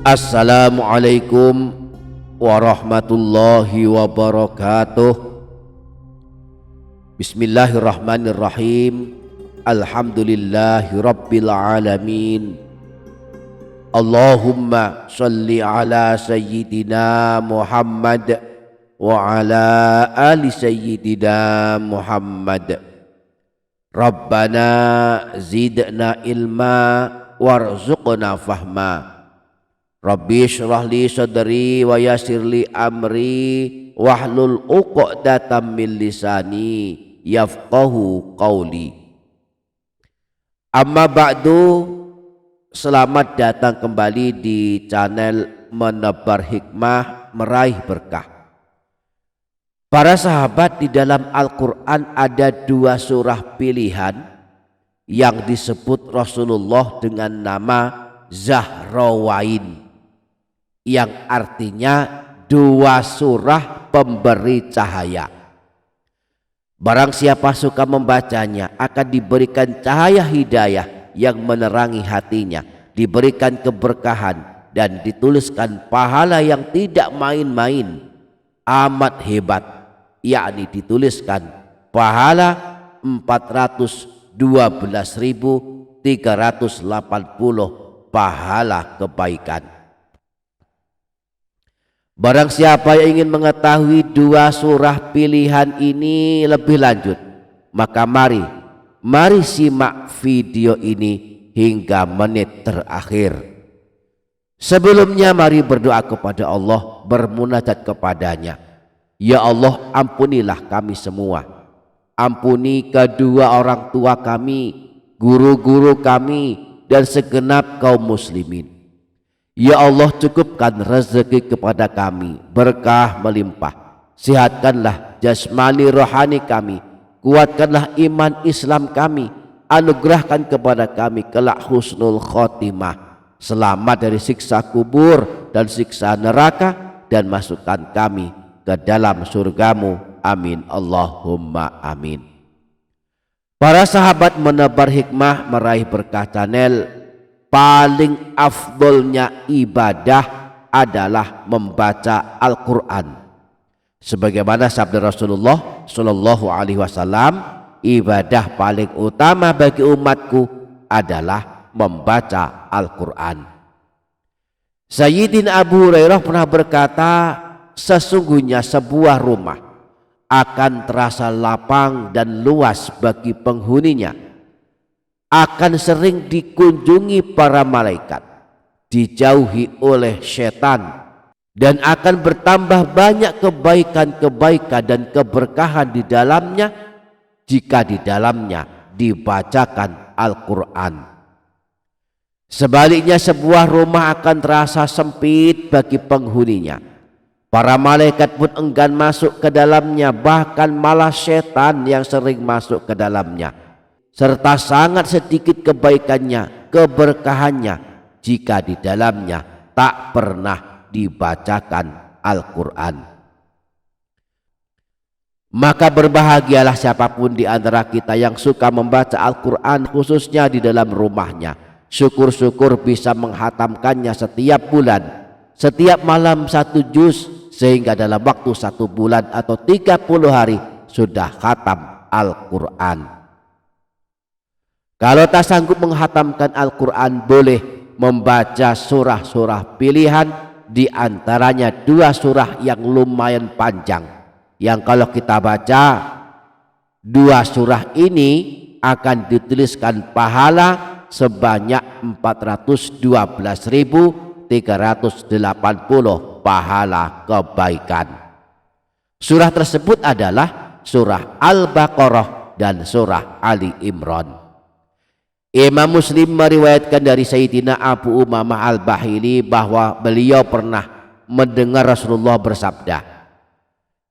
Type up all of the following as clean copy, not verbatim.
Assalamualaikum warahmatullahi wabarakatuh. Bismillahirrahmanirrahim. Alhamdulillahi rabbil alamin. Allahumma sholli ala sayyidina Muhammad wa ala ali sayyidina Muhammad. Rabbana zidna ilma warzuqna fahma. Rabbi shrah li sadri wa yassir li amri wahlul 'uqdatam min lisani yafqahu qawli. Amma ba'du, selamat datang kembali di channel Menebar Hikmah Meraih Berkah. Para sahabat, di dalam Al-Quran ada dua surah pilihan yang disebut Rasulullah dengan nama Zahrawain, yang artinya dua surah pemberi cahaya. Barang siapa suka membacanya akan diberikan cahaya hidayah yang menerangi hatinya, diberikan keberkahan dan dituliskan pahala yang tidak main-main, amat hebat, yakni dituliskan pahala 412.380 pahala kebaikan. Barang siapa yang ingin mengetahui dua surah pilihan ini lebih lanjut, maka mari simak video ini hingga menit terakhir. Sebelumnya mari berdoa kepada Allah, bermunajat kepadanya. Ya Allah, ampunilah kami semua. Ampuni kedua orang tua kami, guru-guru kami, dan segenap kaum muslimin. Ya Allah, cukupkan rezeki kepada kami, berkah melimpah. Sehatkanlah jasmani rohani kami, kuatkanlah iman Islam kami, anugerahkan kepada kami kelak husnul khotimah, selamat dari siksa kubur dan siksa neraka, dan masukkan kami ke dalam surgamu. Amin Allahumma amin. Para sahabat Menebar Hikmah Meraih Berkah channel, paling afdolnya ibadah adalah membaca Al-Quran. Sebagaimana sabda Rasulullah Shallallahu Alaihi Wasallam, ibadah paling utama bagi umatku adalah membaca Al-Quran. Sayyidina Abu Hurairah pernah berkata, sesungguhnya sebuah rumah akan terasa lapang dan luas bagi penghuninya, akan sering dikunjungi para malaikat, dijauhi oleh setan, dan akan bertambah banyak kebaikan-kebaikan dan keberkahan di dalamnya jika di dalamnya dibacakan Al-Quran. Sebaliknya, sebuah rumah akan terasa sempit bagi penghuninya. Para malaikat pun enggan masuk ke dalamnya, bahkan malah setan yang sering masuk ke dalamnya, serta sangat sedikit kebaikannya, keberkahannya jika di dalamnya tak pernah dibacakan Al-Quran. Maka berbahagialah siapapun di antara kita yang suka membaca Al-Quran, khususnya di dalam rumahnya. Syukur-syukur bisa menghatamkannya setiap bulan, setiap malam 1 juz, sehingga dalam waktu 1 bulan atau 30 hari sudah khatam Al-Quran. Kalau tak sanggup menghatamkan Al-Quran, boleh membaca surah-surah pilihan, di antaranya 2 surah yang lumayan panjang, yang kalau kita baca 2 surah ini akan dituliskan pahala sebanyak 412.380 pahala kebaikan. Surah tersebut adalah surah Al-Baqarah dan surah Ali Imran. Imam Muslim meriwayatkan dari Sayyidina Abu Umamah Al-Bahili bahwa beliau pernah mendengar Rasulullah bersabda,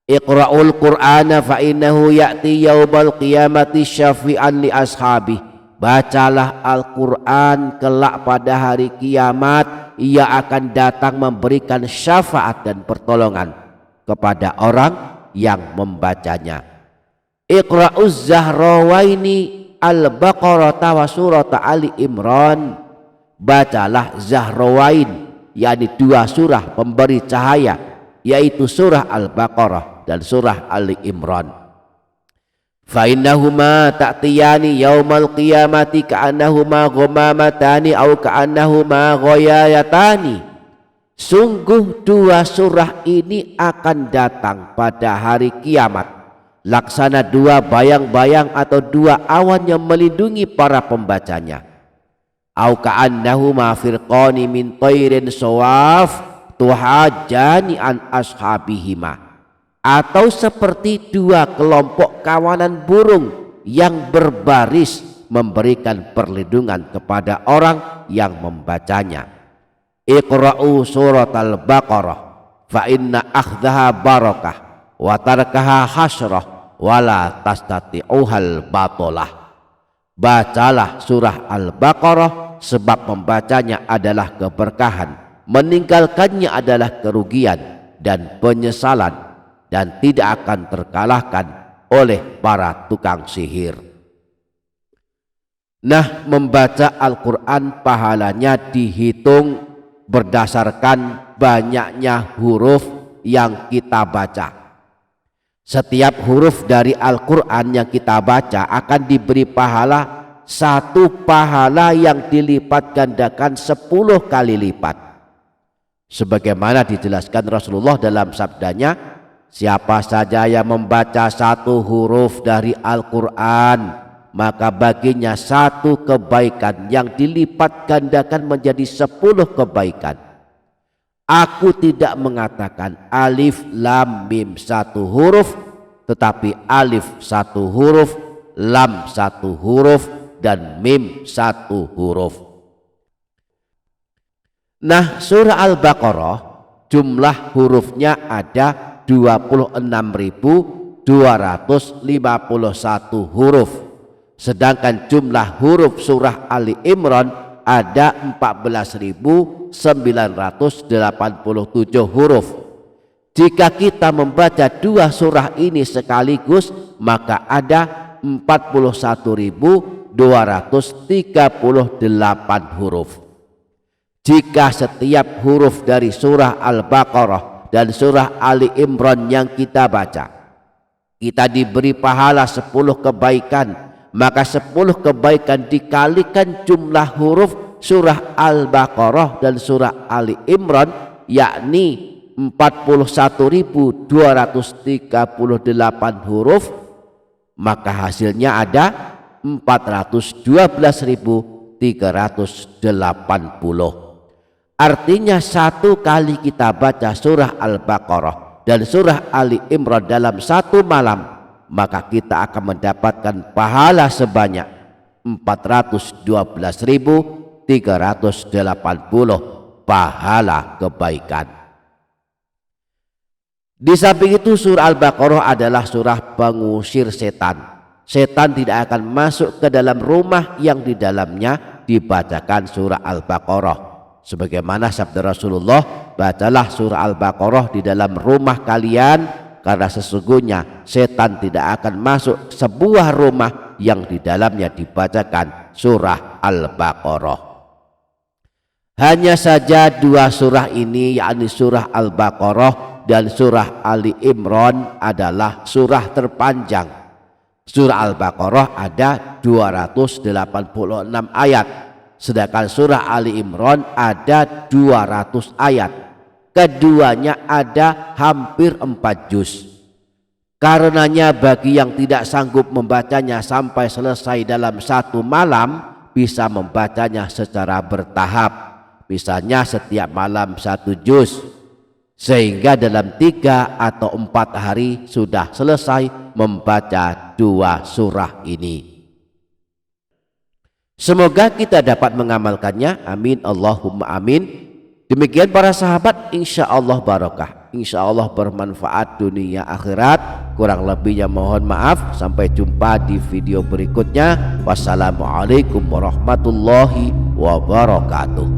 Iqra'ul Qur'ana fa innahu ya'ti yaumal qiyamati syafi'an li ashabi. Bacalah Al-Quran, kelak pada hari kiamat ia akan datang memberikan syafaat dan pertolongan kepada orang yang membacanya. Iqra'uz Zahrawaini Al-Baqarah wa surat Ali Imran. Bacalah Zahrawain, yakni dua surah pemberi cahaya, yaitu surah Al-Baqarah dan surah Ali Imran. Fa innahuma ta'tiyani yaumal qiyamati ka'annahuma ghamamatani aw ka'annahuma ghayayatani. Sungguh dua surah ini akan datang pada hari kiamat laksana dua bayang-bayang atau dua awan yang melindungi para pembacanya. Au ka'annahuma firqani min tayrin sawaf tuhajjani an ashabihima. Atau seperti dua kelompok kawanan burung yang berbaris memberikan perlindungan kepada orang yang membacanya. Iqra'u surat al-Baqarah fa inna akhdaha barakah wa tarkaha hasrah wala tastati'uhal batolah. Bacalah surah Al-Baqarah sebab membacanya adalah keberkahan, meninggalkannya adalah kerugian dan penyesalan, dan tidak akan terkalahkan oleh para tukang sihir. Nah, membaca Al-Quran pahalanya dihitung berdasarkan banyaknya huruf yang kita baca. Setiap huruf dari Al-Quran yang kita baca akan diberi pahala, satu pahala yang dilipat gandakan 10 kali lipat. Sebagaimana dijelaskan Rasulullah dalam sabdanya, siapa saja yang membaca satu huruf dari Al-Quran, maka baginya satu kebaikan yang dilipat gandakan menjadi 10 kebaikan. Aku tidak mengatakan alif lam mim satu huruf, tetapi alif satu huruf, lam satu huruf, dan mim satu huruf. Nah, surah Al-Baqarah jumlah hurufnya ada 26.251 huruf. Sedangkan jumlah huruf surah Ali Imran ada 14.987 huruf. Jika kita membaca dua surah ini sekaligus, maka ada 41.238 huruf. Jika setiap huruf dari surah Al-Baqarah dan surah Ali Imran yang kita baca, kita diberi pahala 10 kebaikan, maka 10 kebaikan dikalikan jumlah huruf surah Al-Baqarah dan surah Ali Imran, yakni 41.238 huruf, maka hasilnya ada 412.380. Artinya satu kali kita baca surah Al-Baqarah dan surah Ali Imran dalam satu malam, maka kita akan mendapatkan pahala sebanyak 412.380 pahala kebaikan. Di samping itu surah Al-Baqarah adalah surah pengusir setan. Setan tidak akan masuk ke dalam rumah yang di dalamnya dibacakan surah Al-Baqarah. Sebagaimana sabda Rasulullah, bacalah surah Al-Baqarah di dalam rumah kalian, karena sesungguhnya setan tidak akan masuk sebuah rumah yang di dalamnya dibacakan surah Al-Baqarah. Hanya saja dua surah ini, yakni surah Al-Baqarah dan surah Ali Imran, adalah surah terpanjang. Surah Al-Baqarah ada 286 ayat, sedangkan surah Ali Imran ada 200 ayat. Keduanya ada hampir 4 juz. Karenanya bagi yang tidak sanggup membacanya sampai selesai dalam satu malam, bisa membacanya secara bertahap. Misalnya setiap malam 1 juz, sehingga dalam 3 atau 4 hari sudah selesai membaca dua surah ini. Semoga kita dapat mengamalkannya. Amin Allahumma amin. Demikian para sahabat, insya Allah barakah, insya Allah bermanfaat dunia akhirat. Kurang lebihnya mohon maaf. Sampai jumpa di video berikutnya. Wassalamualaikum warahmatullahi wabarakatuh.